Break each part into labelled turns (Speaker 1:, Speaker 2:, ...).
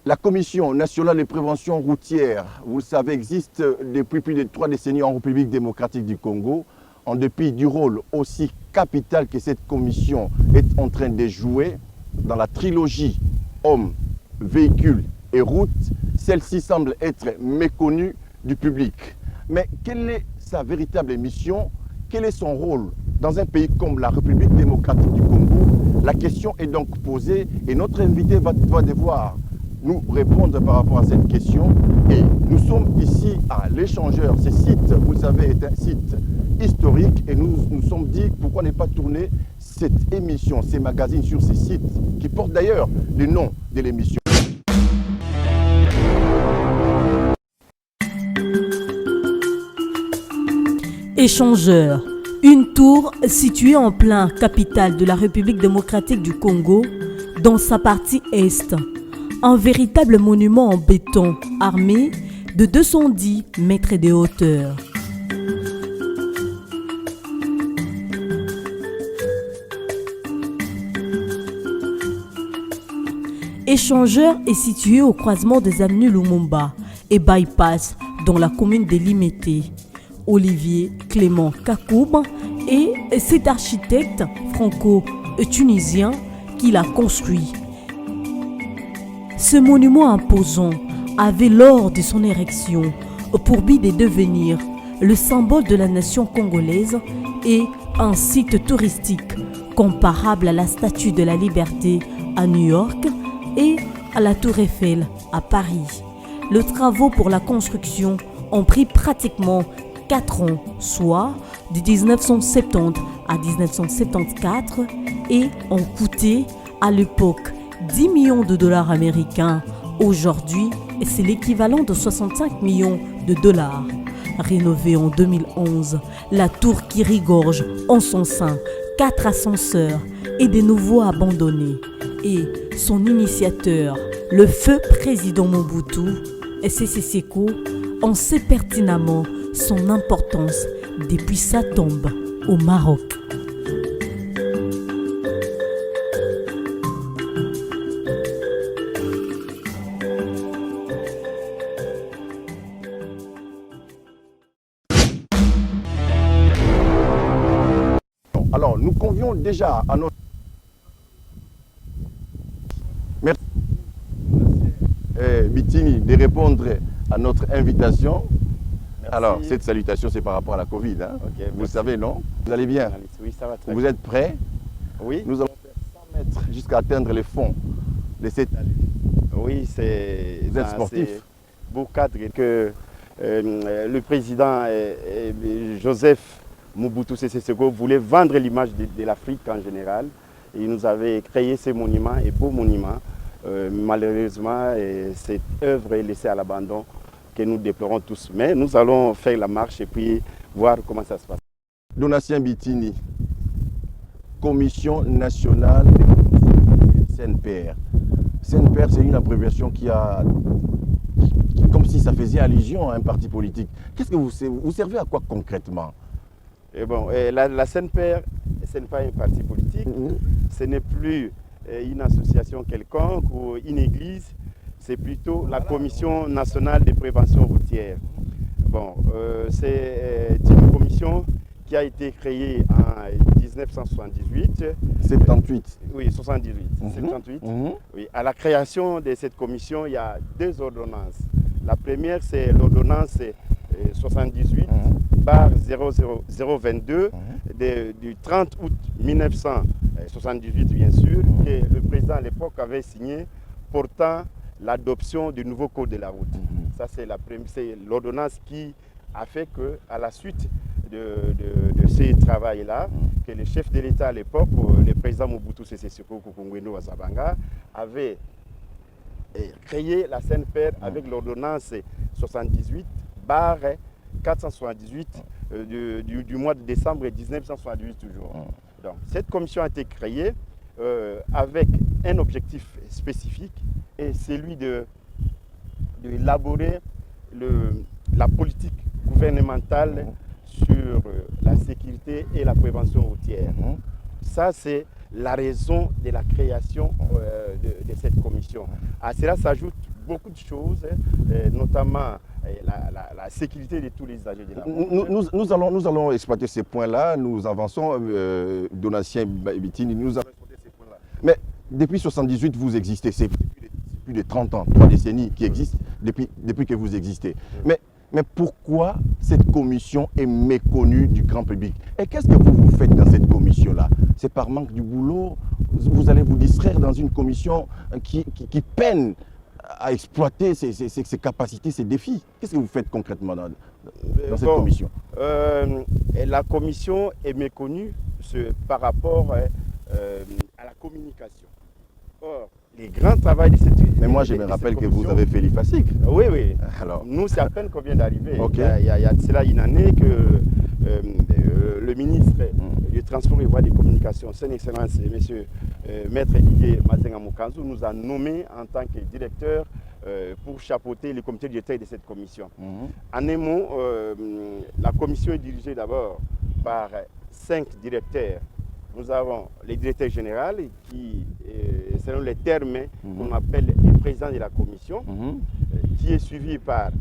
Speaker 1: La Commission nationale de prévention routière, vous le savez, existe depuis plus de 3 décennies en République démocratique du Congo. En dépit du rôle aussi capital que cette commission est en train de jouer dans la trilogie hommes, véhicules et routes, celle-ci semble être méconnue du public. Mais quelle est sa véritable mission? Quel est son rôle dans un pays comme la République démocratique du Congo? La question est donc posée et notre invité va devoir nous répondre par rapport à cette question. Et nous sommes ici à l'Échangeur. Ce site, vous le savez, est un site historique et nous sommes dit pourquoi ne pas tourner cette émission, ces magazines sur ces sites qui portent d'ailleurs le nom de l'émission.
Speaker 2: Échangeur, une tour située en plein capitale de la République démocratique du Congo, dans sa partie est. Un véritable monument en béton armé de 210 mètres de hauteur. Échangeur est situé au croisement des avenues Lumumba et Bypass dans la commune de Limete. Olivier Clément Kakoub et cet architecte franco-tunisien qui l'a construit. Ce monument imposant avait lors de son érection pour but de devenir le symbole de la nation congolaise et un site touristique comparable à la Statue de la Liberté à New York et à la Tour Eiffel à Paris. Les travaux pour la construction ont pris pratiquement 4 ans, soit de 1970 à 1974 et ont coûté à l'époque 10 millions de dollars américains. Aujourd'hui, c'est l'équivalent de 65 millions de dollars. Rénovée en 2011, la tour qui rigorge en son sein 4 ascenseurs est de nouveau abandonnée. Et son initiateur, le feu président Mobutu, Sese Seko, en sait pertinemment son importance depuis sa tombe au Maroc.
Speaker 1: Alors, nous convions déjà à notre... Merci Bitini de répondre à notre invitation.
Speaker 3: Merci.
Speaker 1: Alors, cette salutation, c'est par rapport à la Covid. Hein?
Speaker 3: Okay,
Speaker 1: vous le savez, non? Vous allez bien?
Speaker 3: Oui, ça va très bien.
Speaker 1: Vous êtes prêts?
Speaker 3: Oui.
Speaker 1: Nous allons faire 100 mètres jusqu'à atteindre les fonds de cette allée.
Speaker 3: Oui, c'est...
Speaker 1: Vous êtes sportif?
Speaker 3: Beau cadre que le président Joseph Mobutu Sese Seko voulait vendre l'image de l'Afrique en général. Il nous avait créé ces monuments et beaux monuments. Malheureusement, cette œuvre est laissée à l'abandon que nous déplorons tous. Mais nous allons faire la marche et puis voir comment ça se passe.
Speaker 1: Donatien Bitini, Commission nationale des préventions, CNPR. CNPR, c'est une abréviation qui comme si ça faisait allusion à un parti politique. Qu'est-ce que vous servez à quoi concrètement?
Speaker 3: Et bon, la CNPR, ce n'est pas un parti politique, ce n'est plus une association quelconque ou une église, c'est plutôt la Commission nationale de prévention routière. Bon, c'est une commission qui a été créée en 1978.
Speaker 1: 78.
Speaker 3: Oui, 78. 78. Oui, à la création de cette commission, il y a 2 ordonnances. La première, c'est l'ordonnance 78 par 00022 du 30 août 1978, bien sûr, que le président à l'époque avait signé portant l'adoption du nouveau code de la route. Ça, c'est l'ordonnance qui a fait qu'à la suite de ces travaux-là, que le chef de l'État à l'époque, le président Mobutu Sese Seko Kukungwendo Wazabanga, avait créé la CNPR avec l'ordonnance 78 barre 478 du mois de décembre 1978 toujours. Donc, cette commission a été créée avec un objectif spécifique et celui d'élaborer la politique gouvernementale sur la sécurité et la prévention routière. Ça, c'est la raison de la création de cette commission. À cela s'ajoute beaucoup de choses, notamment la sécurité de tous les usagers de la route.
Speaker 1: Nous allons exploiter ces points-là. Nous avançons, Donatien Bitini, nous allons exploiter ces points-là. Mais depuis 1978, vous existez. C'est plus de 30 ans, 3 décennies qui existent depuis que vous existez. Mais pourquoi cette commission est méconnue du grand public? Et qu'est-ce que vous faites dans cette commission-là? C'est par manque du boulot? Vous allez vous distraire dans une commission qui peine à exploiter ses capacités, ses défis? Qu'est-ce que vous faites concrètement dans cette commission?
Speaker 3: La commission est méconnue par rapport à la communication. Or, les grands travaux de cette commission...
Speaker 1: Mais moi, je me rappelle que vous avez fait l'IFASIC.
Speaker 3: Oui, oui.
Speaker 1: Alors.
Speaker 3: Nous, c'est à peine qu'on vient d'arriver.
Speaker 1: Okay.
Speaker 3: Il y a de cela une année que le ministre du Transport et Voies de Communication, son Excellence, M. Maître Didier Mazenga Mukanzu, nous a nommé en tant que directeur pour chapeauter le comité directeur de cette commission. En un mot, la commission est dirigée d'abord par 5 directeurs. Nous avons le directeur général qui, selon les termes qu'on appelle le président de la commission, qui est suivi par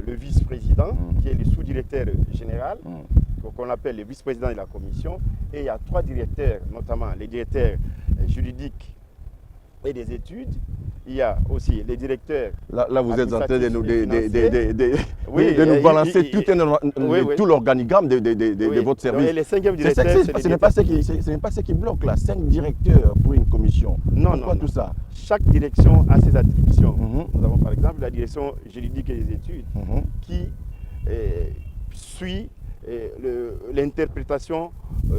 Speaker 3: le vice-président, qui est le sous-directeur général, qu'on appelle le vice-président de la commission. Et il y a 3 directeurs, notamment les directeurs juridiques et des études. Il y a aussi les directeurs...
Speaker 1: Là vous êtes en train de nous balancer tout l'organigramme de votre service.
Speaker 3: Et les 5e directeurs...
Speaker 1: Ce n'est pas ce qui bloque là, 5 directeurs pour une commission.
Speaker 3: Non,
Speaker 1: pourquoi
Speaker 3: non.
Speaker 1: Tout ça?
Speaker 3: Chaque direction a ses attributions. Nous avons par exemple la direction juridique et des études qui suit l'interprétation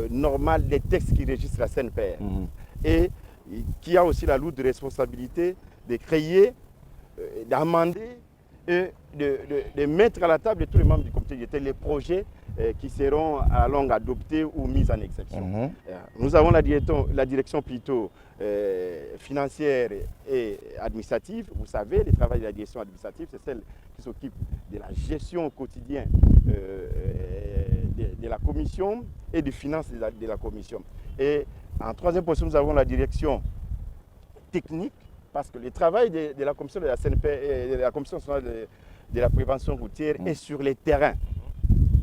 Speaker 3: normale des textes qui régissent la CNPR. Et qui a aussi la lourde responsabilité de créer, d'amender et de mettre à la table de tous les membres du comité directeur les projets qui seront à longue adoptés ou mis en exception. Nous avons la direction plutôt financière et administrative. Vous savez, le travail de la direction administrative, c'est celle qui s'occupe de la gestion au quotidien de la commission et des finances de la commission. Et en 3e position, nous avons la direction technique, parce que le travail de la commission de la CNP et de la commission nationale de la prévention routière est sur les terrains.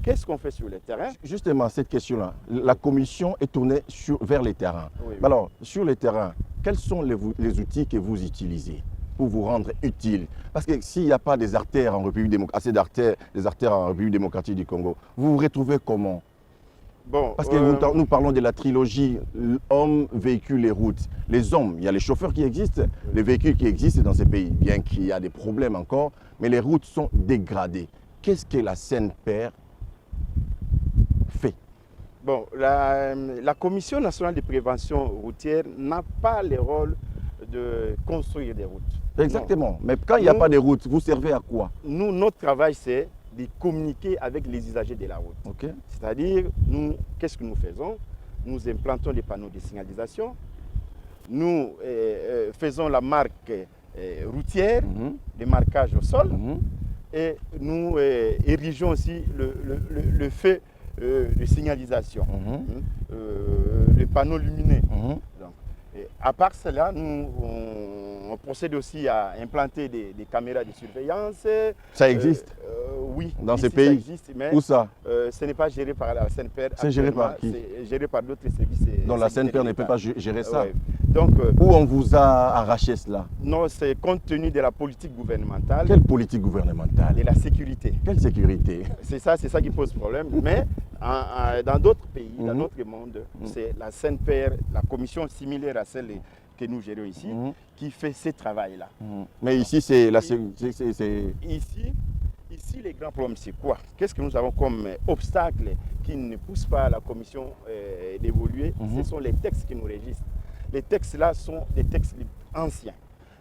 Speaker 3: Qu'est-ce qu'on fait sur les terrains? Justement, cette question-là, la commission est tournée vers les terrains. Oui, oui.
Speaker 1: Alors, sur les terrains, quels sont les outils que vous utilisez pour vous rendre utile? Parce que s'il n'y a pas des artères en République démocratique, des artères en République démocratique du Congo, vous vous retrouvez comment?
Speaker 3: Bon,
Speaker 1: parce que nous parlons de la trilogie hommes, véhicules et routes. Les hommes, il y a les chauffeurs qui existent, les véhicules qui existent dans ces pays, bien qu'il y a des problèmes encore, mais les routes sont dégradées. Qu'est-ce que la CNPR fait?
Speaker 3: Bon, la Commission nationale de prévention routière n'a pas le rôle de construire des routes.
Speaker 1: Exactement. Non. Mais quand il n'y a pas de routes, vous servez à quoi?
Speaker 3: Nous, notre travail, c'est de communiquer avec les usagers de la route.
Speaker 1: Okay.
Speaker 3: C'est-à-dire, nous, qu'est-ce que nous faisons? Nous implantons les panneaux de signalisation, nous faisons la marque routière, les marquages au sol, et nous érigeons aussi le feu de signalisation, le panneau lumineux. Donc, à part cela, on procède aussi à implanter des caméras de surveillance.
Speaker 1: Ça existe?
Speaker 3: Oui.
Speaker 1: Dans ces pays?
Speaker 3: Ça existe, mais
Speaker 1: où ça?
Speaker 3: Ce n'est pas géré par la CNPR.
Speaker 1: C'est géré par qui?
Speaker 3: C'est géré par d'autres services.
Speaker 1: Donc la CNPR ne peut pas gérer ça?
Speaker 3: Donc,
Speaker 1: où on vous a arraché cela?
Speaker 3: Non, c'est compte tenu de la politique gouvernementale.
Speaker 1: Quelle politique gouvernementale?
Speaker 3: De la sécurité.
Speaker 1: Quelle sécurité?
Speaker 3: C'est ça qui pose problème. Mais dans d'autres pays, dans notre monde, c'est la CNPR, la commission similaire à celle que nous gérons ici, qui fait ce travail-là.
Speaker 1: Mais ici, c'est la...
Speaker 3: Ici, les grands problèmes, c'est quoi? Qu'est-ce que nous avons comme obstacle qui ne pousse pas la commission d'évoluer? Ce sont les textes qui nous régissent. Les textes-là sont des textes anciens,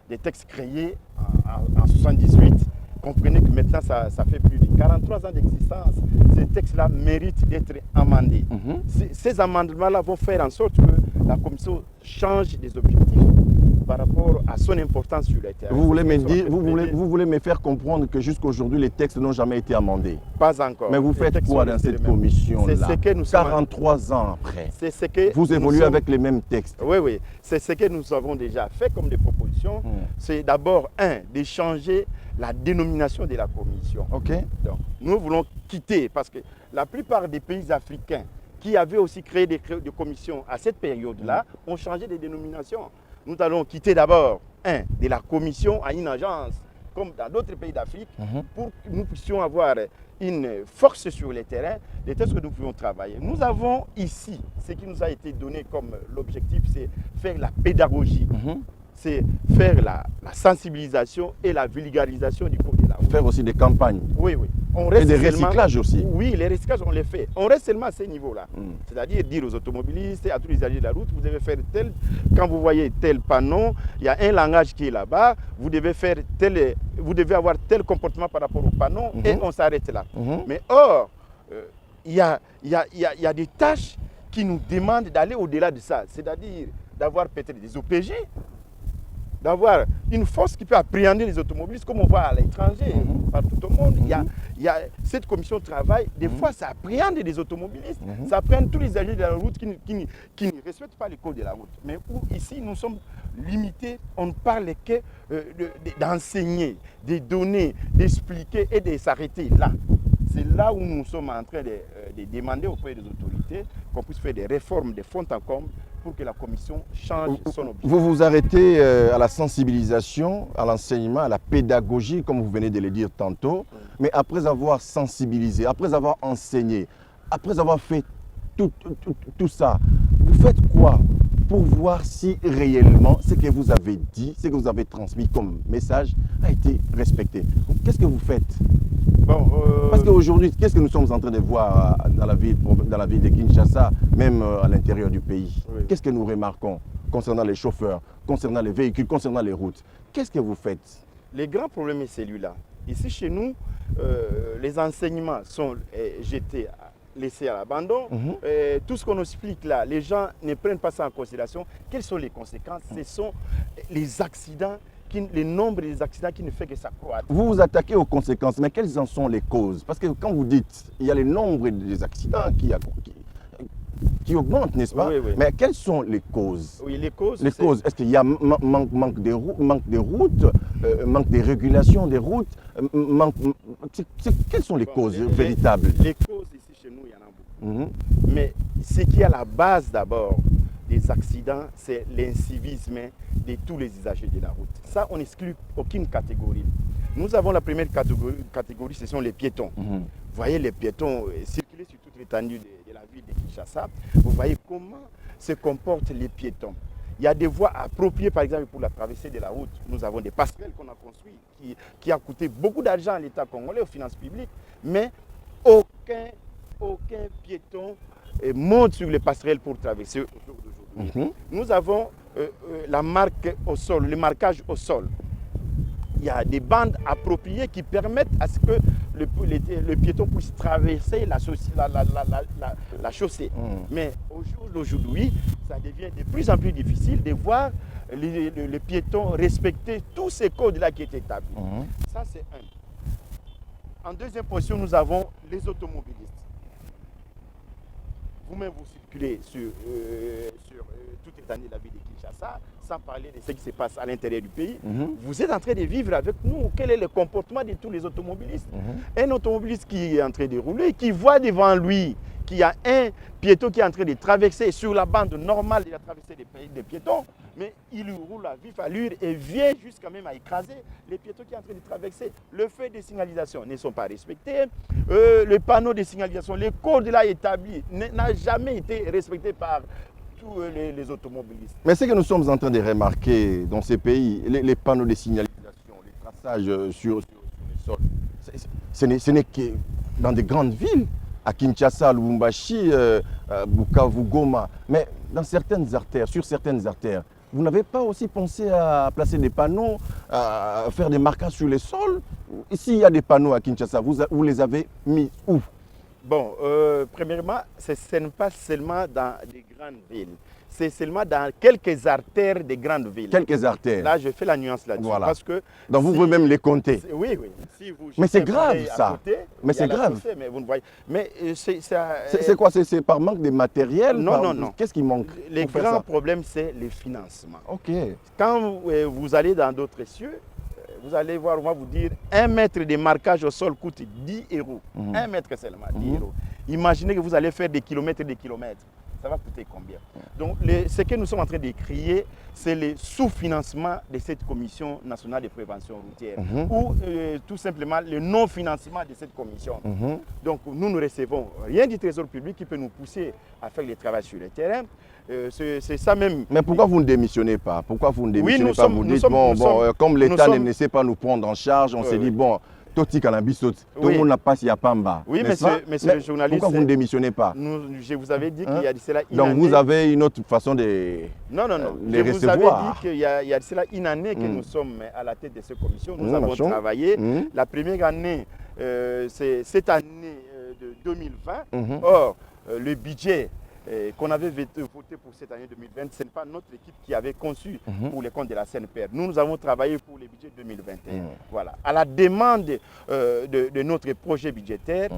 Speaker 3: des textes créés en 1978. Comprenez que maintenant, ça fait plus de 43 ans d'existence. Ces textes-là méritent d'être amendés. Ces amendements-là vont faire en sorte que la commission change des objectifs. par rapport à son importance sur le terrain.
Speaker 1: Vous voulez me dire, vous voulez me faire comprendre que jusqu'aujourd'hui les textes n'ont jamais été amendés.
Speaker 3: Pas encore.
Speaker 1: Mais vous faites quoi dans cette commission-là?
Speaker 3: C'est ce que nous
Speaker 1: 43 ans après.
Speaker 3: C'est ce que
Speaker 1: vous évoluez avec les mêmes textes.
Speaker 3: Oui, oui. C'est ce que nous avons déjà fait comme des propositions. C'est d'abord, de changer la dénomination de la commission.
Speaker 1: Ok.
Speaker 3: Donc, nous voulons quitter, parce que la plupart des pays africains qui avaient aussi créé des commissions à cette période-là ont changé de dénomination. Nous allons quitter d'abord, de la commission à une agence, comme dans d'autres pays d'Afrique, pour que nous puissions avoir une force sur le terrain, des textes que nous pouvons travailler. Nous avons ici, ce qui nous a été donné comme l'objectif, c'est faire la pédagogie. C'est faire la sensibilisation et la vulgarisation du code de la route.
Speaker 1: Faire aussi des campagnes.
Speaker 3: Oui, oui.
Speaker 1: Et des recyclages aussi.
Speaker 3: Oui, les recyclages, on les fait. On reste seulement à ce niveau-là. C'est-à-dire dire aux automobilistes, à tous les usagers de la route, vous devez faire tel, quand vous voyez tel panneau, il y a un langage qui est là-bas, vous devez avoir tel comportement par rapport au panneau et on s'arrête là. Mais or, il y a des tâches qui nous demandent d'aller au-delà de ça. C'est-à-dire d'avoir peut-être des OPG, d'avoir une force qui peut appréhender les automobilistes comme on voit à l'étranger, partout au monde. Cette commission de travail, des fois, ça appréhende les automobilistes, ça appréhende tous les agents de la route qui ne respectent pas les codes de la route. Mais où ici, nous sommes limités, on ne parle que d'enseigner, de donner, d'expliquer et de s'arrêter là. C'est là où nous sommes en train de demander auprès des autorités qu'on puisse faire des réformes de fond en comble pour que la commission change son objectif.
Speaker 1: Vous vous arrêtez à la sensibilisation, à l'enseignement, à la pédagogie, comme vous venez de le dire tantôt, mais après avoir sensibilisé, après avoir enseigné, après avoir fait tout ça, vous faites quoi pour voir si réellement ce que vous avez dit, ce que vous avez transmis comme message a été respecté? Qu'est-ce que vous faites? Parce qu'aujourd'hui, qu'est-ce que nous sommes en train de voir dans la ville de Kinshasa, même à l'intérieur du pays? Qu'est-ce que nous remarquons concernant les chauffeurs, concernant les véhicules, concernant les routes? Qu'est-ce que vous faites?
Speaker 3: Le grand problème est celui-là. Ici, chez nous, les enseignements sont jetés, laissés à l'abandon. Tout ce qu'on explique là, les gens ne prennent pas ça en considération. Quelles sont les conséquences? Ce sont les accidents, le nombre des accidents qui ne fait que s'accroître.
Speaker 1: Vous vous attaquez aux conséquences, mais quelles en sont les causes? Parce que quand vous dites il y a le nombre des accidents qui augmente, n'est-ce pas?
Speaker 3: Oui.
Speaker 1: Mais quelles sont les causes?
Speaker 3: Oui, les causes.
Speaker 1: Est-ce qu'il y a manque de routes, manque de régulation des routes? Quelles sont les causes véritables?
Speaker 3: Les causes ici chez nous, il y en a beaucoup. Mais ce qui est à la base d'abord des accidents, c'est l'incivisme de tous les usagers de la route. Ça, on n'exclut aucune catégorie. Nous avons la première catégorie, ce sont les piétons. Vous voyez les piétons circuler sur toute l'étendue de la ville de Kinshasa. Vous voyez comment se comportent les piétons. Il y a des voies appropriées, par exemple, pour la traversée de la route. Nous avons des passerelles qu'on a construites qui a coûté beaucoup d'argent à l'État congolais, aux finances publiques, mais aucun piéton monte sur les passerelles pour traverser aujourd'hui. Nous avons la marque au sol, le marquage au sol. Il y a des bandes appropriées qui permettent à ce que le piéton puisse traverser la chaussée. Mais au jour d'aujourd'hui, ça devient de plus en plus difficile de voir le piéton respecter tous ces codes-là qui étaient établis. Ça, c'est un. En deuxième position, nous avons les automobilistes. Vous-même, vous circulez sur toute l'étendue de la ville de Kinshasa, sans parler de ce qui se passe à l'intérieur du pays. Vous êtes en train de vivre avec nous. Quel est le comportement de tous les automobilistes? Un automobiliste qui est en train de rouler, qui voit devant lui qu'il y a un piéton qui est en train de traverser sur la bande normale de la traversée des piétons, mais il roule à vif allure et vient jusqu'à même à écraser les piétons qui sont en train de traverser. Le feu de signalisation ne sont pas respectés. Le panneau de signalisation, les codes là établis, n'a jamais été respecté par tous les automobilistes.
Speaker 1: Mais ce que nous sommes en train de remarquer dans ces pays, les panneaux de signalisation, les traçages sur les sols, ce n'est que dans des grandes villes, à Kinshasa, Lubumbashi, Bukavu, Goma, mais dans certaines artères, sur certaines artères, vous n'avez pas aussi pensé à placer des panneaux, à faire des marquages sur les sols? Ici, il y a des panneaux à Kinshasa, vous les avez mis où?
Speaker 3: Bon, premièrement, ce n'est pas seulement dans les grandes villes. C'est seulement dans quelques artères des grandes villes.
Speaker 1: Quelques artères.
Speaker 3: Là, je fais la nuance là-dessus.
Speaker 1: Voilà.
Speaker 3: Parce que
Speaker 1: donc vous pouvez même les compter.
Speaker 3: Oui, oui. Si vous
Speaker 1: mais c'est
Speaker 3: jetez un
Speaker 1: grave
Speaker 3: pareil à
Speaker 1: ça.
Speaker 3: côté,
Speaker 1: mais
Speaker 3: il y a
Speaker 1: c'est
Speaker 3: la
Speaker 1: grave.
Speaker 3: chaussée, mais vous ne voyez. Mais
Speaker 1: c'est quoi? C'est par manque de matériel?
Speaker 3: Non, non.
Speaker 1: Qu'est-ce qui manque?
Speaker 3: Les grands problèmes, c'est le financement.
Speaker 1: Ok.
Speaker 3: Quand vous allez dans d'autres cieux, vous allez voir, on va vous dire, 1 mètre de marquage au sol coûte 10 euros. 1 mètre seulement, 10 euros. Imaginez que vous allez faire des kilomètres et des kilomètres. Ça va coûter combien? Donc, ce que nous sommes en train de crier, c'est le sous-financement de cette commission nationale de prévention routière ou tout simplement le non-financement de cette commission. Donc, nous ne recevons rien du Trésor public qui peut nous pousser à faire le travail sur le terrain. C'est ça même.
Speaker 1: Mais pourquoi vous ne démissionnez pas? Pourquoi vous ne démissionnez pas? Vous dites, comme l'État ne sait pas nous prendre en charge, on s'est dit, bon, Toti Kalambisot, tout le monde n'a pas s'il n'y a pas en bas.
Speaker 3: Oui, monsieur le journaliste.
Speaker 1: Pourquoi vous ne démissionnez pas?
Speaker 3: Je vous avais dit qu'il y a de cela une année.
Speaker 1: Donc vous avez une autre façon de
Speaker 3: les recevoir. Je vous avais dit qu'il y a de cela une année que nous sommes à la tête de cette commission. Nous avons travaillé. La première année, c'est cette année de 2020. Or, le budget qu'on avait voté pour cette année 2020, ce n'est pas notre équipe qui avait conçu pour les comptes de la CNPR. Nous avons travaillé pour le budget 2021. Voilà. À la demande de notre projet budgétaire,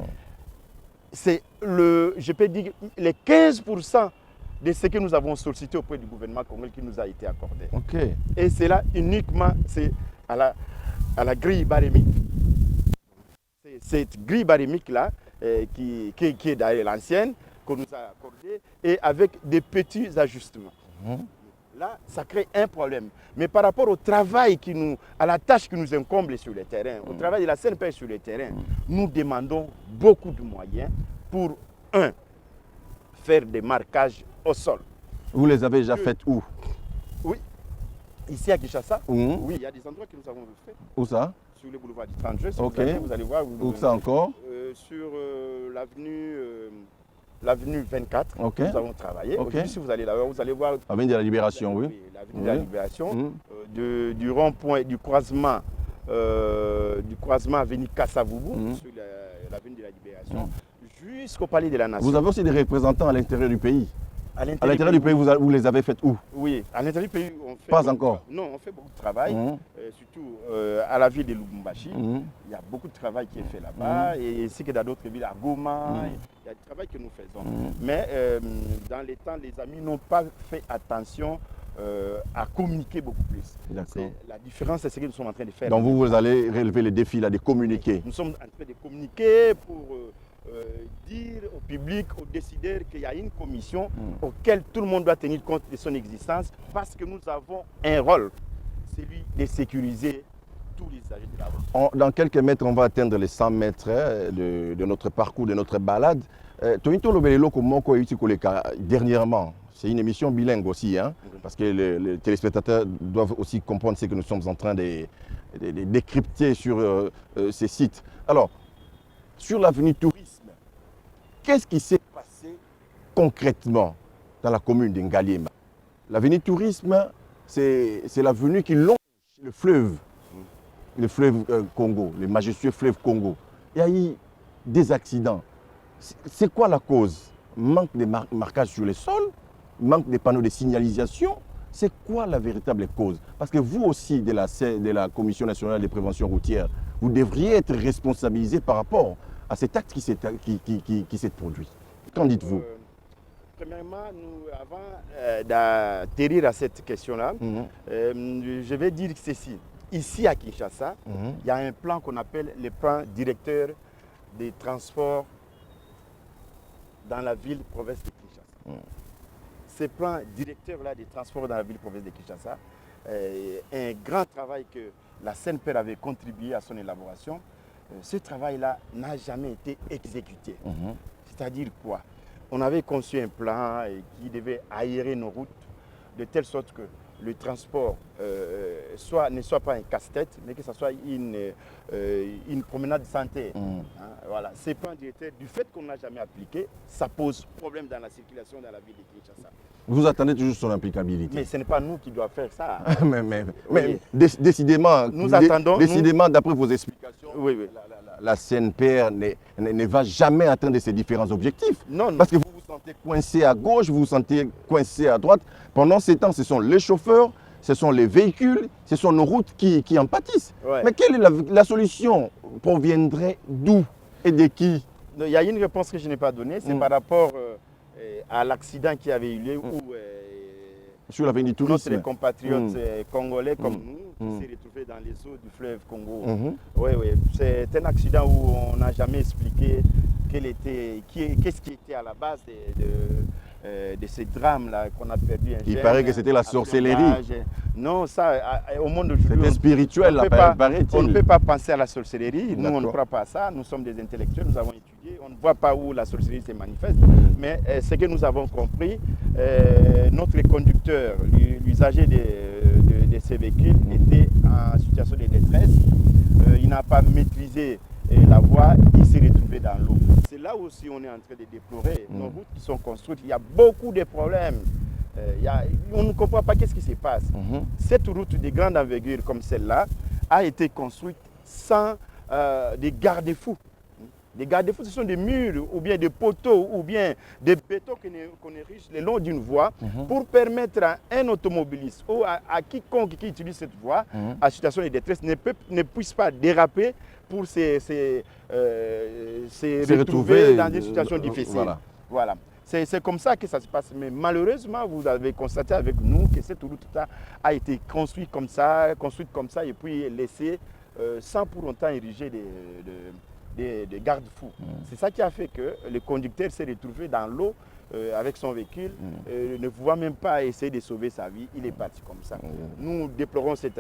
Speaker 3: c'est je peux dire, les 15% de ce que nous avons sollicité auprès du gouvernement congolais qui nous a été accordé.
Speaker 1: Okay.
Speaker 3: Et c'est là uniquement à la grille barémique. C'est cette grille barémique-là qui est d'ailleurs l'ancienne, qu'on nous a accordé, et avec des petits ajustements. Là, ça crée un problème. Mais par rapport au travail à la tâche qui nous incombe sur le terrain, au travail de la CNPR sur le terrain, nous demandons beaucoup de moyens pour, faire des marquages au sol.
Speaker 1: Vous les avez déjà fait où?
Speaker 3: Oui. Ici à Kinshasa, oui, il y a des endroits que nous avons fait.
Speaker 1: Où ça?
Speaker 3: Sur le boulevard du 30 juin, si vous allez voir.
Speaker 1: Où ça encore?
Speaker 3: Sur l'avenue 24, nous avons travaillé. Si vous allez là-bas, vous allez voir.
Speaker 1: Avenue de la Libération, oui.
Speaker 3: L'avenue de la Libération, du rond-point, du croisement avenue Kassavubu, sur l'avenue de la Libération, jusqu'au palais de la Nation.
Speaker 1: Vous avez aussi des représentants à l'intérieur du pays? À l'intérieur du pays, vous les avez fait où?
Speaker 3: Oui, à l'intérieur du pays, on fait.
Speaker 1: Pas encore?
Speaker 3: Non, on fait beaucoup de travail, surtout à la ville de Lubumbashi. Il y a beaucoup de travail qui est fait là-bas, et ainsi que dans d'autres villes, à Goma. Il y a du travail que nous faisons. Mais dans les temps, les amis n'ont pas fait attention à communiquer beaucoup plus. La différence, c'est ce que nous sommes en train de faire.
Speaker 1: Donc vous allez relever le défi là, de communiquer.
Speaker 3: Nous sommes en train de communiquer pour dire au public, aux décideurs qu'il y a une commission auquel tout le monde doit tenir compte de son existence, parce que nous avons un rôle, celui de sécuriser tous les agents de la route.
Speaker 1: Dans quelques mètres, on va atteindre les 100 mètres de notre parcours, de notre balade. Dernièrement, c'est une émission bilingue aussi, parce que les téléspectateurs doivent aussi comprendre ce que nous sommes en train de décrypter sur ces sites. Alors, sur l'avenue Tourisme, qu'est-ce qui s'est passé concrètement dans la commune d'Ngaliema? L'avenue Tourisme, c'est l'avenue qui longe le fleuve Congo, le majestueux fleuve Congo. Il y a eu des accidents. C'est quoi la cause? Manque de marquage sur les sols? Manque de panneaux de signalisation? C'est quoi la véritable cause? Parce que vous aussi, de la Commission nationale de prévention routière, vous devriez être responsabilisé par rapport à cet acte qui s'est produit. Qu'en dites-vous?
Speaker 3: Premièrement, avant d'atterrir à cette question-là, je vais dire ceci. Ici à Kinshasa, il y a un plan qu'on appelle le plan directeur des transports dans la ville-province de Kinshasa. Ce plan directeur-là des transports dans la ville-province de Kinshasa est un grand travail que la CNPR avait contribué à son élaboration. Ce travail-là n'a jamais été exécuté. C'est-à-dire quoi? On avait conçu un plan qui devait aérer nos routes de telle sorte que le transport ne soit pas un casse-tête, mais que ce soit une promenade de santé. Voilà. Ces plans directeurs, du fait qu'on n'a jamais appliqué, ça pose problème dans la circulation dans la ville de Kinshasa.
Speaker 1: Vous attendez toujours son applicabilité.
Speaker 3: Mais ce n'est pas nous qui devons faire ça.
Speaker 1: mais décidément,
Speaker 3: nous attendons.
Speaker 1: Décidément, d'après vos explications, la CNPR ne va jamais atteindre ces différents objectifs.
Speaker 3: Non.
Speaker 1: Parce que vous vous sentez coincé à gauche, vous vous sentez coincé à droite. Pendant ces temps, ce sont les chauffeurs, ce sont les véhicules, ce sont nos routes qui en pâtissent.
Speaker 3: Ouais.
Speaker 1: Mais quelle est la solution? Proviendrait d'où et de qui?
Speaker 3: Il y a une réponse que je n'ai pas donnée, c'est par rapport à l'accident qui avait eu lieu où
Speaker 1: sur l'avenue du tourisme.
Speaker 3: Notre compatriotes congolais comme nous qui s'est retrouvé dans les eaux du fleuve Congo. Oui, c'est un accident où on n'a jamais expliqué qu'est-ce qui était à la base de ces drames-là qu'on a perdu.
Speaker 1: Il paraît que c'était la sorcellerie.
Speaker 3: Non, ça, au monde d'aujourd'hui,
Speaker 1: c'était spirituel, paraît-il.
Speaker 3: On ne peut pas penser à la sorcellerie. Nous, on ne croit pas à ça. Nous sommes des intellectuels, nous avons étudié. On ne voit pas où la sorcellerie se manifeste. Mais ce que nous avons compris, notre conducteur, l'usager de ces véhicules, était en situation de détresse. Il n'a pas maîtrisé la voie, il s'est retrouvé dans l'eau. C'est là aussi on est en train de déplorer nos routes qui sont construites. Il y a beaucoup de problèmes. On ne comprend pas qu'est-ce qui se passe. Cette route de grande envergure comme celle-là a été construite sans des garde-fous. Des garde-fous, ce sont des murs ou bien des poteaux ou bien des bétons qu'on érige le long d'une voie pour permettre à un automobiliste ou à quiconque qui utilise cette voie en situation de détresse ne puisse pas déraper pour se retrouver dans des situations difficiles. Voilà. C'est comme ça que ça se passe. Mais malheureusement, vous avez constaté avec nous que cette route a été construite comme ça et puis laissée sans pour autant ériger des garde-fous. C'est ça qui a fait que le conducteur s'est retrouvé dans l'eau avec son véhicule, ne pouvant même pas essayer de sauver sa vie. Il est parti comme ça. Nous déplorons cet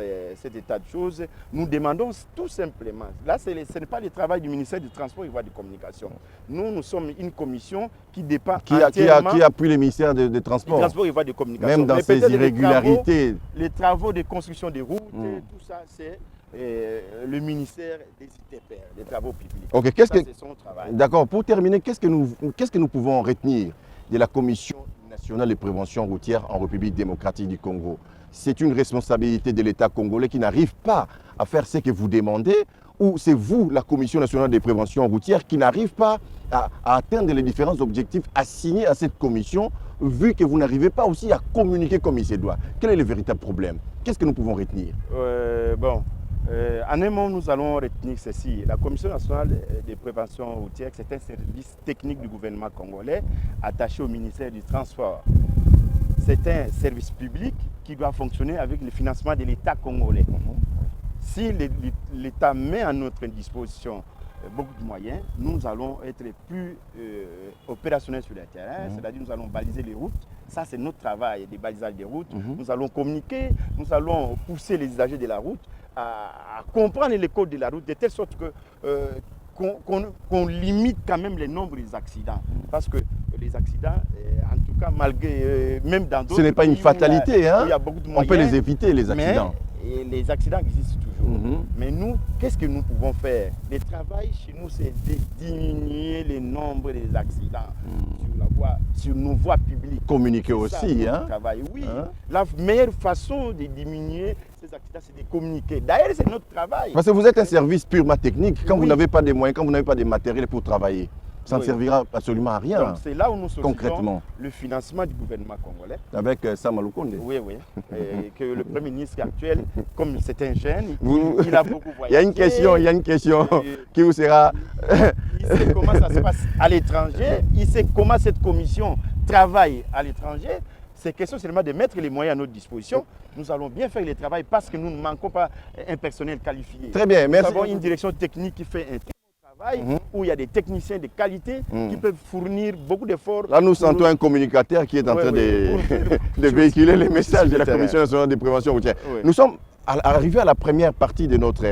Speaker 3: état de choses. Nous demandons tout simplement, là ce n'est pas le travail du ministère du Transport et Voies de Communication. Nous sommes une commission qui dépend entièrement...
Speaker 1: Qui appuie le ministère des Transports.
Speaker 3: Du Transport et Voies de Communication.
Speaker 1: Même dans ces irrégularités.
Speaker 3: Les travaux de construction des routes, tout ça, c'est le ministère des ITPR, des travaux publics.
Speaker 1: Ok,
Speaker 3: c'est son travail.
Speaker 1: D'accord, pour terminer, qu'est-ce que nous pouvons retenir de la Commission nationale de prévention routière en République démocratique du Congo? C'est une responsabilité de l'État congolais qui n'arrive pas à faire ce que vous demandez, ou c'est vous, la Commission nationale de prévention routière, qui n'arrive pas à atteindre les différents objectifs assignés à cette commission, vu que vous n'arrivez pas aussi à communiquer comme il se doit? Quel est le véritable problème? Qu'est-ce que nous pouvons retenir?
Speaker 3: En un mot, nous allons retenir ceci. La Commission nationale de prévention routière, c'est un service technique du gouvernement congolais attaché au ministère du Transport. C'est un service public qui doit fonctionner avec le financement de l'État congolais. Si l'État met à notre disposition beaucoup de moyens, nous allons être plus opérationnels sur le terrain, c'est-à-dire nous allons baliser les routes. Ça, c'est notre travail, des balisages des routes. Nous allons communiquer, nous allons pousser les usagers de la route à comprendre les codes de la route de telle sorte qu'on limite quand même le nombre des accidents. Parce que les accidents, en tout cas, malgré, même dans d'autres pays...
Speaker 1: Ce n'est pas une fatalité,
Speaker 3: il y a beaucoup de moyens,
Speaker 1: on peut les éviter, les accidents.
Speaker 3: Mais les accidents existent toujours. Mais nous, qu'est-ce que nous pouvons faire? Le travail chez nous, c'est de diminuer le nombre des accidents sur nos voies publiques.
Speaker 1: Communiquer aussi,
Speaker 3: hein? Oui, la meilleure façon de diminuer ces accidents, c'est de communiquer. D'ailleurs, c'est notre travail.
Speaker 1: Parce que vous êtes un service purement technique. Quand vous n'avez pas de moyens, quand vous n'avez pas de matériel pour travailler, ça ne servira absolument à rien. Donc
Speaker 3: c'est là où nous
Speaker 1: concrètement
Speaker 3: le financement du gouvernement congolais.
Speaker 1: Avec Sama Lukonde.
Speaker 3: Oui. Et que le Premier ministre actuel, comme c'est un jeune, il a beaucoup voyagé.
Speaker 1: Il y a une question qui vous sera...
Speaker 3: Il sait comment ça se passe à l'étranger, il sait comment cette commission travaille à l'étranger. C'est question seulement de mettre les moyens à notre disposition. Nous allons bien faire le travail parce que nous ne manquons pas un personnel qualifié.
Speaker 1: Très bien, merci.
Speaker 3: Nous avons une direction technique qui fait un travail où il y a des techniciens de qualité qui peuvent fournir beaucoup d'efforts.
Speaker 1: Là, nous sentons un communicateur qui est en train de véhiculer les messages de la Commission nationale de prévention routière. Nous sommes arrivés à la première partie de notre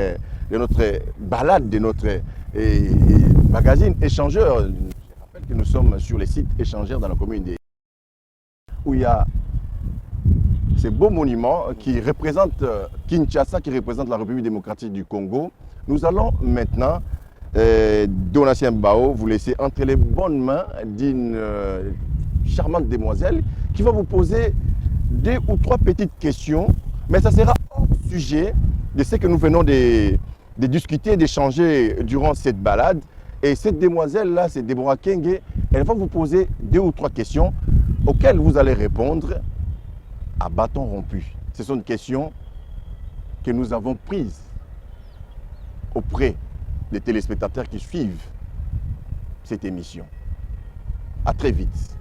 Speaker 1: balade, de notre magazine Échangeur. Je rappelle que nous sommes sur les sites Échangeurs dans la commune de... où il y a ces beaux monuments qui représentent Kinshasa, qui représente la République démocratique du Congo. Nous allons maintenant, Donatien Bao, vous laisser entre les bonnes mains d'une charmante demoiselle qui va vous poser 2 ou 3 petites questions, mais ça sera hors sujet de ce que nous venons de discuter, d'échanger durant cette balade. Et cette demoiselle-là, c'est Deborah Kenge, elle va vous poser 2 ou 3 questions auxquelles vous allez répondre à bâton rompu. Ce sont des questions que nous avons prises auprès des téléspectateurs qui suivent cette émission. À très vite.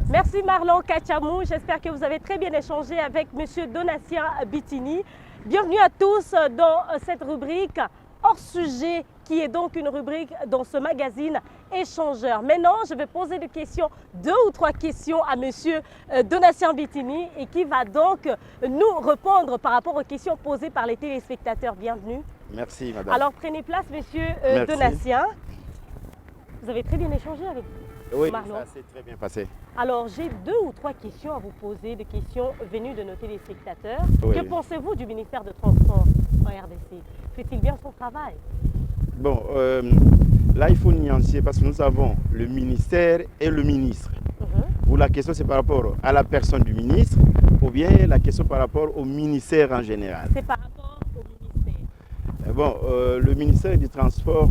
Speaker 4: Merci Marlon Kachamou, j'espère que vous avez très bien échangé avec M. Donatien Bitini. Bienvenue à tous dans cette rubrique hors sujet qui est donc une rubrique dans ce magazine Échangeur. Maintenant, je vais poser des questions, 2 ou 3 questions à M. Donatien Bitini et qui va donc nous répondre par rapport aux questions posées par les téléspectateurs. Bienvenue.
Speaker 3: Merci madame.
Speaker 4: Alors prenez place M. Donatien. Vous avez très bien échangé avec
Speaker 3: Oui,
Speaker 4: Marlon.
Speaker 3: ça s'est très bien passé.
Speaker 4: Alors, j'ai 2 ou 3 questions à vous poser, des questions venues de nos téléspectateurs.
Speaker 3: Oui.
Speaker 4: Que pensez-vous du ministère de Transport en RDC? Fait-il bien son travail?
Speaker 3: Bon, là, il faut nuancer parce que nous avons le ministère et le ministre. Vous, la question, c'est par rapport à la personne du ministre ou bien la question par rapport au ministère en général?
Speaker 4: C'est par rapport au ministère.
Speaker 3: Bon, le ministère du Transport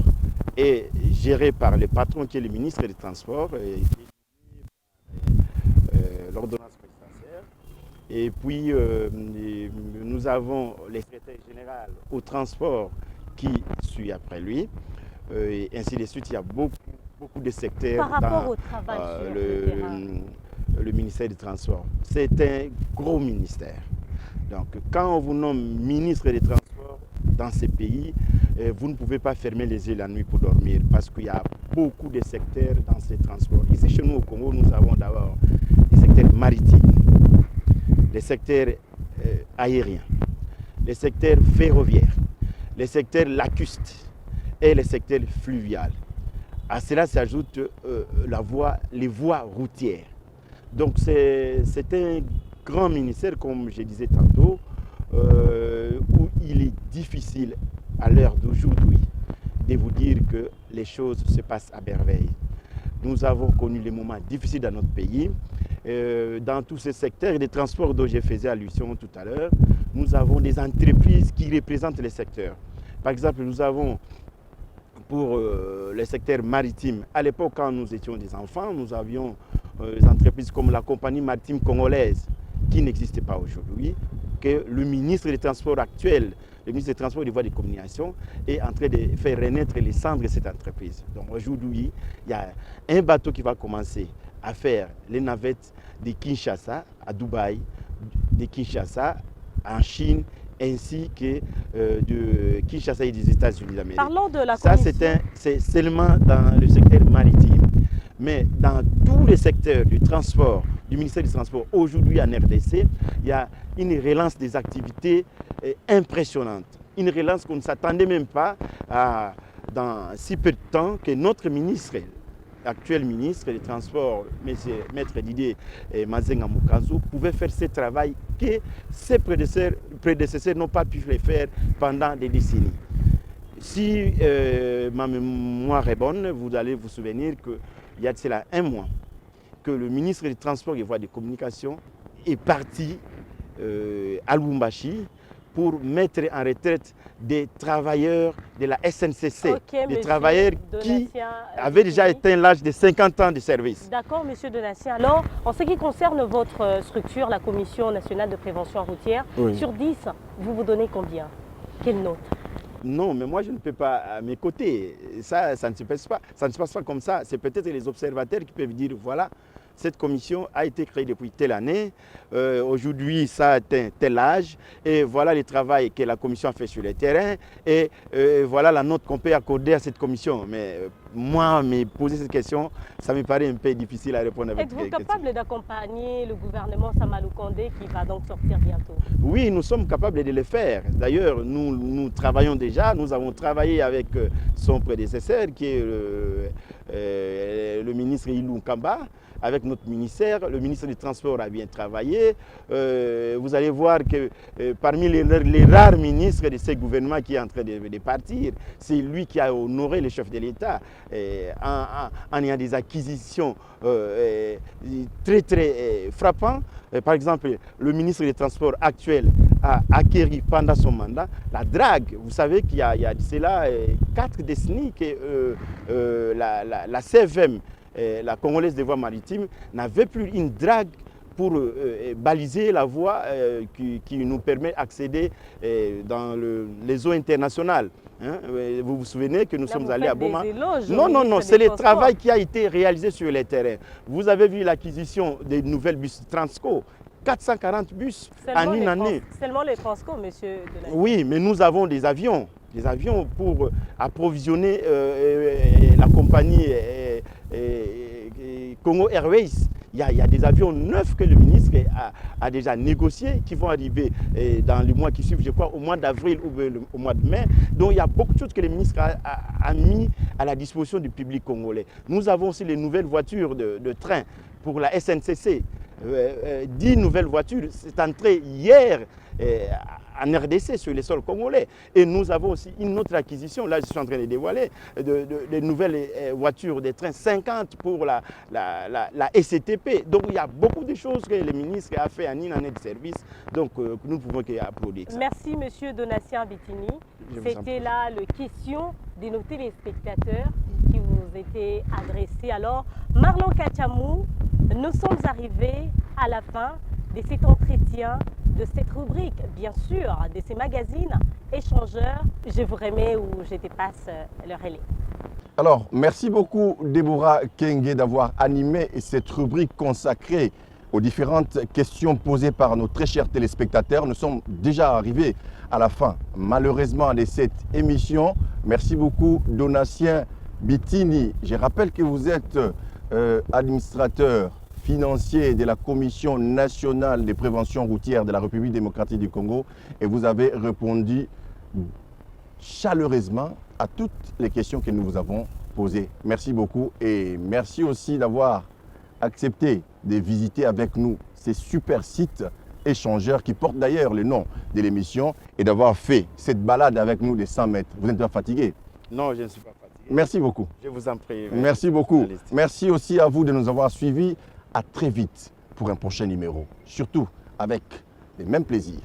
Speaker 3: est géré par le patron qui est le ministre des Transports, l'ordonnance présidentielle. Et puis, nous avons le secrétaire général au transport qui suit après lui. Et ainsi de suite, il y a beaucoup de secteurs
Speaker 4: Par rapport
Speaker 3: dans
Speaker 4: au travail sur le terrain.
Speaker 3: le ministère du Transport. C'est un gros ministère. Donc, quand on vous nomme ministre des Transports dans ces pays, vous ne pouvez pas fermer les yeux la nuit pour dormir parce qu'il y a beaucoup de secteurs dans ces transports. Ici, chez nous au Congo, nous avons d'abord les secteurs maritimes, les secteurs aériens, les secteurs ferroviaires, les secteurs lacustes et les secteurs fluviaux. À cela s'ajoute les voies routières. Donc, c'est un grand ministère, comme je disais tantôt, où il est difficile à l'heure d'aujourd'hui de vous dire que les choses se passent à merveille. Nous avons connu les moments difficiles dans notre pays. Dans tous ces secteurs des transports dont je faisais allusion tout à l'heure, nous avons des entreprises qui représentent les secteurs. Par exemple, nous avons pour les secteurs maritimes, à l'époque quand nous étions des enfants, nous avions des entreprises comme la compagnie maritime congolaise qui n'existe pas aujourd'hui, que le ministre des Transports actuel, le ministre des Transports et des Voies de Communication, est en train de faire renaître les cendres de cette entreprise. Donc aujourd'hui, il y a un bateau qui va commencer à faire les navettes de Kinshasa à Dubaï, de Kinshasa en Chine, ainsi que de Kinshasa et des États-Unis d'Amérique.
Speaker 4: Parlons de la
Speaker 3: Ça,
Speaker 4: commission.
Speaker 3: c'est seulement dans le secteur maritime. Mais dans tous les secteurs du transport, du ministère du Transport, aujourd'hui en RDC, il y a une relance des activités impressionnante. Une relance qu'on ne s'attendait même pas dans si peu de temps que notre ministre, actuel ministre des Transports, Maître Didier Mazenga Mukanzo, pouvait faire ce travail que ses prédécesseurs n'ont pas pu le faire pendant des décennies. Si ma mémoire est bonne, vous allez vous souvenir qu'il y a de cela un mois que le ministre des Transports et des Voies de Communication est parti à Lubumbashi pour mettre en retraite des travailleurs de la SNCC, des travailleurs qui avaient déjà atteint l'âge de 50 ans de service.
Speaker 4: D'accord, monsieur Donatien. Alors, en ce qui concerne votre structure, la Commission nationale de prévention routière,
Speaker 3: oui.
Speaker 4: Sur 10, vous vous donnez combien? Quelle note?
Speaker 3: Non, mais moi je ne peux pas à mes côtés. Ça ne se passe pas. Ça ne se passe pas comme ça. C'est peut-être les observateurs qui peuvent dire voilà, cette commission a été créée depuis telle année. Aujourd'hui, ça a atteint tel âge. Et voilà le travail que la commission a fait sur le terrain. Et voilà la note qu'on peut accorder à cette commission. Mais moi, me poser cette question, ça me paraît un peu difficile à répondre avec.
Speaker 4: Êtes-vous capable d'accompagner le gouvernement Samalou Kandé qui va donc sortir bientôt? Oui,
Speaker 3: nous sommes capables de le faire. D'ailleurs, nous travaillons déjà. Nous avons travaillé avec son prédécesseur qui est le ministre Ilou Kamba. Avec notre ministère, le ministre du Transport a bien travaillé. Vous allez voir que parmi les rares ministres de ce gouvernement qui est en train de partir, c'est lui qui a honoré le chef de l'État en ayant des acquisitions très frappantes. Par exemple, le ministre des Transports actuel a acquéri pendant son mandat, la drague. Vous savez qu'il y a de cela 4 décennies que la CFM, la Congolaise des voies maritimes, n'avait plus une drague pour baliser la voie qui nous permet d'accéder dans les eaux internationales. Hein? Vous vous souvenez que nous sommes allés à Boma? Non, c'est le travail qui a été réalisé sur les terrains. Vous avez vu l'acquisition des nouvelles bus Transco. 440 bus en une année.
Speaker 4: Seulement les Transco, monsieur Donatien.
Speaker 3: Oui, mais nous avons des avions pour approvisionner la compagnie Congo Airways. Il y a des avions neufs que le ministre a déjà négociés qui vont arriver dans les mois qui suivent, je crois, au mois d'avril ou au mois de mai. Donc il y a beaucoup de choses que le ministre a mis à la disposition du public congolais. Nous avons aussi les nouvelles voitures de train pour la SNCC. 10 nouvelles voitures, c'est entré hier en RDC sur les sols congolais. Et nous avons aussi une autre acquisition, là je suis en train de dévoiler, de nouvelles voitures, des trains 50 pour la SCTP. Donc il y a beaucoup de choses que le ministre a fait en une année de service, donc nous ne pouvons qu'applaudir ça.
Speaker 4: Merci monsieur Donatien Bitini. C'était là la question de nos téléspectateurs qui vous étaient adressées. Alors Marlon Kachamou, nous sommes arrivés à la fin de cet entretien, de cette rubrique, bien sûr, de ces magazines échangeurs. Je vous remets ou je te passe le relais.
Speaker 1: Alors, merci beaucoup Déborah Kenge d'avoir animé cette rubrique consacrée aux différentes questions posées par nos très chers téléspectateurs. Nous sommes déjà arrivés à la fin, malheureusement, de cette émission. Merci beaucoup Donatien Bitini. Je rappelle que vous êtes administrateur financier de la Commission nationale de prévention routière de la République démocratique du Congo et vous avez répondu chaleureusement à toutes les questions que nous vous avons posées. Merci beaucoup et merci aussi d'avoir accepté de visiter avec nous ces super sites échangeurs qui portent d'ailleurs le nom de l'émission et d'avoir fait cette balade avec nous de 100 mètres. Vous n'êtes pas fatigué?
Speaker 3: Non, je ne suis pas fatigué.
Speaker 1: Merci beaucoup.
Speaker 3: Je vous en prie.
Speaker 1: Merci beaucoup. Merci aussi à vous de nous avoir suivis. À très vite pour un prochain numéro, surtout avec les mêmes plaisirs.